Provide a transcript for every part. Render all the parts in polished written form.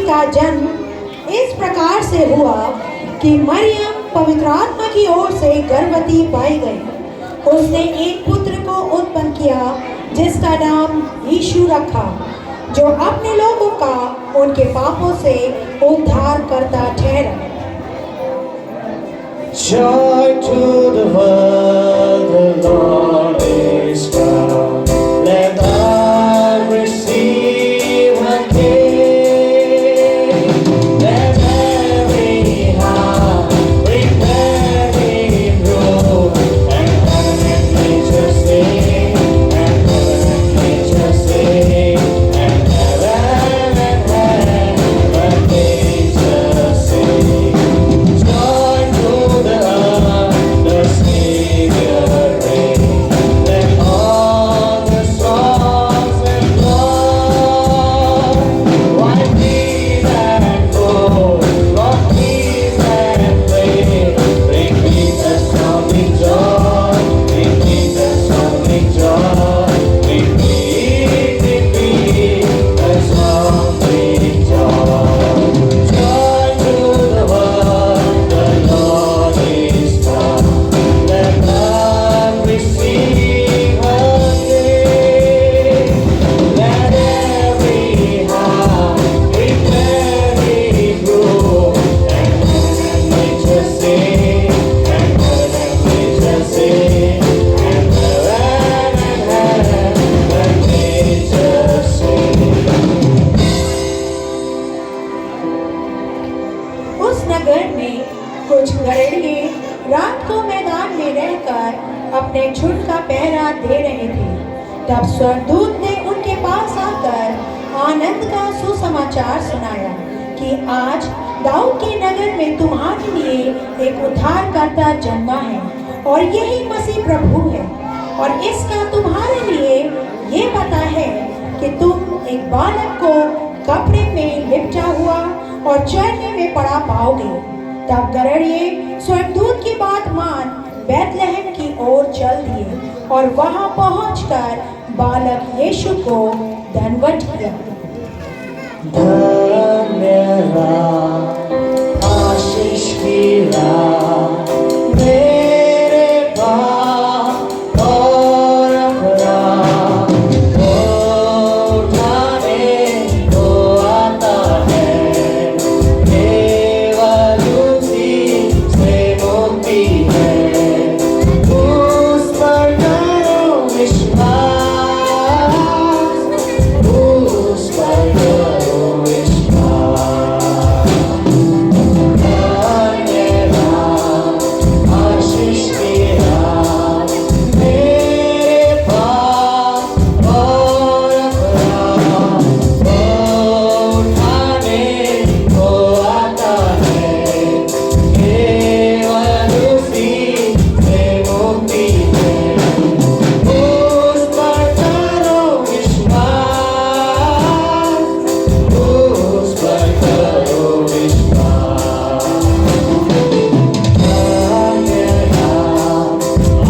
का जन्म इस प्रकार से हुआ कि मरियम पवित्र आत्मा की ओर से गर्भवती पाई गई। उसने एक पुत्र को उत्पन्न किया जिसका नाम यीशु रखा, जो अपने लोगों का उनके पापों से उद्धार करता ठहरा। Joy to the world, the Lord is come. Let all receive her King. Let every heart prepare Him room, and heaven and nature sing, and heaven and nature sing, and heaven and nature sing. Joy to the Savior reign. Let all the songs employ. Why plead and go, Lord, please and play. Bring me the sounding joy, bring me the sounding joy, bring me the sounding joy. Joy to the world, the Lord is come. Let none receive her King. Let every heart prepare His room, and heaven and nature sing, and heaven and nature sing, and heaven and nature sing. उस नगर में कुछ गड़ेड़िए रात को मैदान में रहकर अपने झुंड का पहरा दे रहे थे। तब स्वर्गदूत ने उनके पास आकर आनंद का सुसमाचार सुनाया कि आज दाऊद के नगर में तुम्हारे लिए एक उद्धारकर्ता जन्मा है, और यही मसीह प्रभु है। और इसका तुम्हारे लिए ये पता है कि तुम एक बालक को कपड़े में लिपटा हुआ और चरने में पड़ा पाओगे। तब गड़ेड़िए स्वर्गदूत की बात मान बैतलहम की ओर चल दिए, और वहां पहुंचकर बालक यीशु को दंडवत किया। धन्य राह, आशीष की राह, मेरे पाप और अपराध को उठाने को आता है। केवल उसी से मुक्ति है। उस पर करो विश्वास, उस पर करो विश्वास। धन्य राह, आशीष की राह, मेरे पाप और अपराध को उठाने को आता है। केवल उसी से मुक्ति है। उस पर करो विश्वास, उस पर करो विश्वास। धन्य राह,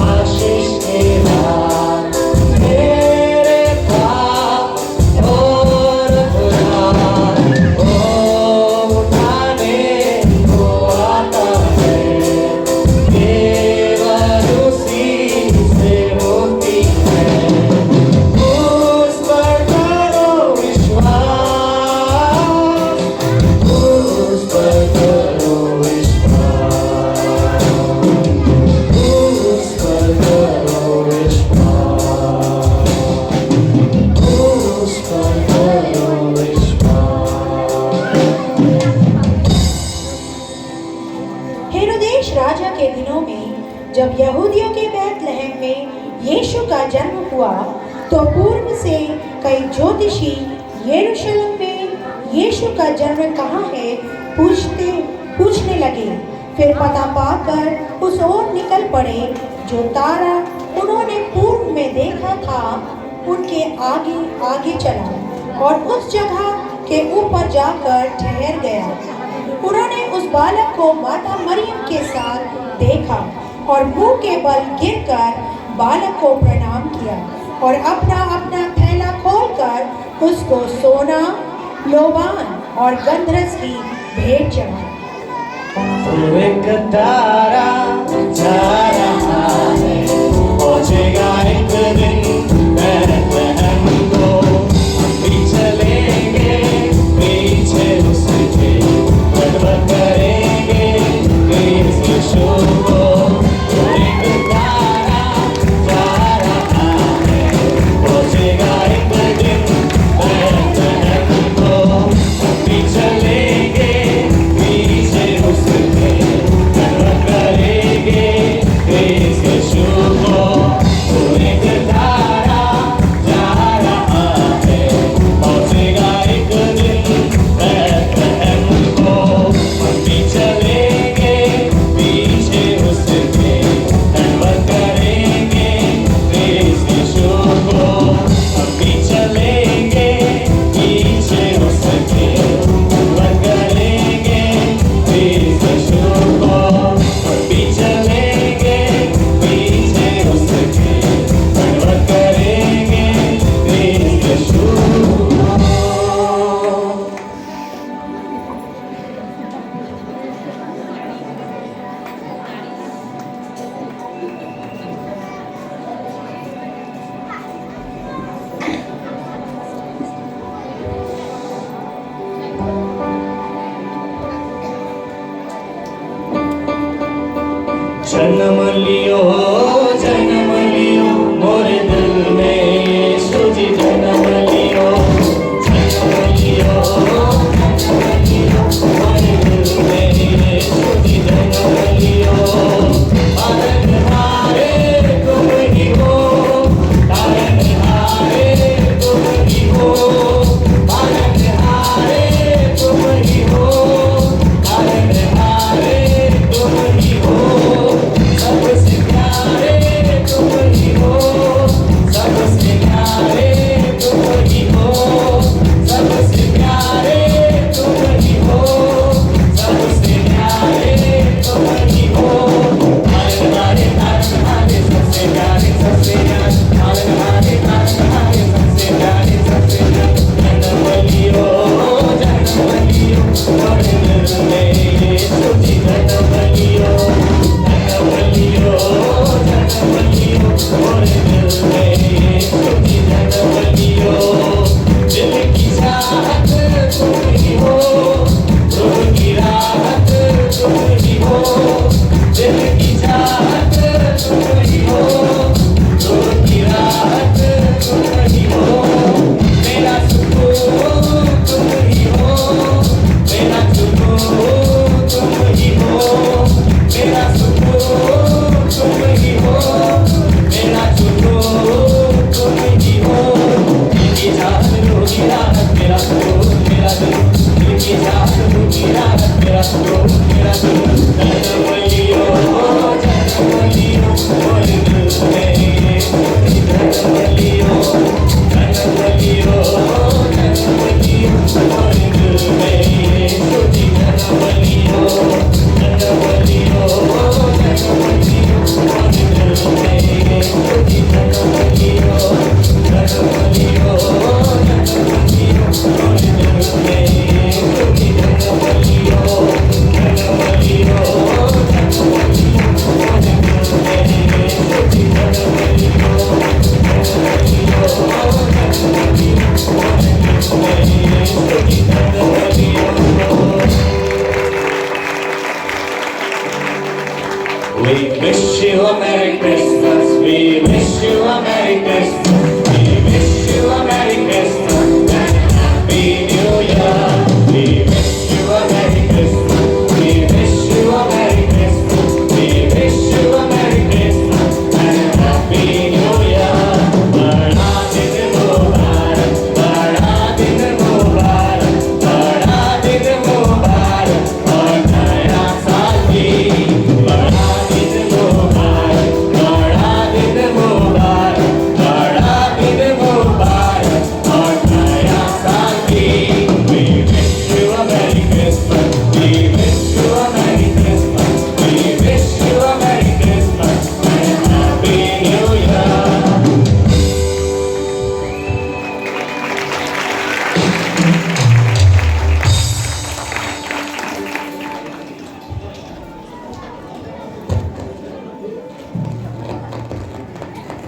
आशीष की राह, मेरे पाप और अपराध को उठाने को आता है। केवल उसी से मुक्ति है। उस पर करो विश्वास, उस पर करो विश्वास, उस पर करो विश्वास, उस पर करो विश्वास। हेरोदेश राजा के दिनों में जब यहूदियों के बैतलहम में यीशु का जन्म हुआ, तो पूर्व से कई ज्योतिषी यरूशलेम में यीशु का जन्म कहाँ है पूछने लगे। फिर पता पाकर उस ओर निकल पड़े। जो तारा उन्होंने पूर्व में देखा था उनके आगे आगे चला और उस जगह के ऊपर जाकर ठहर गया। उन्होंने उस बालक को माता मरियम के साथ देखा और मुंह के बल गिरकर बालक को प्रणाम किया और अपना अपना थैला खोलकर उसको सोना लोबान और गंधरस की भेंट चढ़ाई। तो एक तारा जा रहा है, पहुंचेगा एक दिन बैतलहम को। हम भी चलेंगे पीछे उसके, गड़बड़ करेंगे इस यीशु को। तो एक तारा जा रहा है, पहुंचेगा एक दिन बैतलहम को। हम भी चलेंगे पीछे उसके, गड़बड़ करेंगे इस यीशु को। तो एक तारा जा रहा है, पहुंचेगा एक दिन बैतलहम को। हम भी चलेंगे पीछे उसके, गड़बड़ करेंगे इस यीशु को। हम भी चलेंगे पीछे उसके, गड़बड़ करेंगे इस यीशु को। हम भी चलेंगे पीछे उसके, गड़बड़ करेंगे इस यीशु को। जन्म लियो मोरे दिल में यीशु जी, जन्म लियो मोरे दिल में यीशु जी, जन्म लियो। तारनहारे तुम ही हो, तारनहारे तुम ही हो, तारनहारे तुम ही हो, तारनहारे तुम ही हो। सबसे प्यारे तुम ही हो, सबसे प्यारे तुम ही हो, सबसे प्यारे तुम ही हो, सबसे प्यारे तुम ही हो। तारनहारे तारनहारे सबसे प्यारे, सबसे प्यारे तारनहारे तारनहारे सबसे प्यारे, सबसे प्यारे। जन्म लियो मोरे दिल में यीशु जी, जन्म लियो मोरे दिल में यीशु जी, जन्म लियो। दिल की चाहत तुम ही हो, रूह की राहत तुम ही हो। दिल की चाहत तुम ही हो, रूह की राहत तुम ही हो। मेरा सुकून तुम ही हो, मेरा सुकून तुम ही हो, मेरा सुकून तुम ही हो, मेरा सुकून तुम ही हो। दिल की चाहत रूह की राहत मेरा सुकून, मेरा दिल। दिल की चाहत रूह की राहत मेरा सुकून, मेरा दिल। जन्म लियो मोरे दिल में यीशु जी, जन्म लियो मोरे दिल में यीशु जी, जन्म लियो मोरे दिल में यीशु जी, जन्म लियो मोरे दिल में यीशु जी, जन्म लियो। We wish you a Merry Christmas. We wish you a Merry Christmas.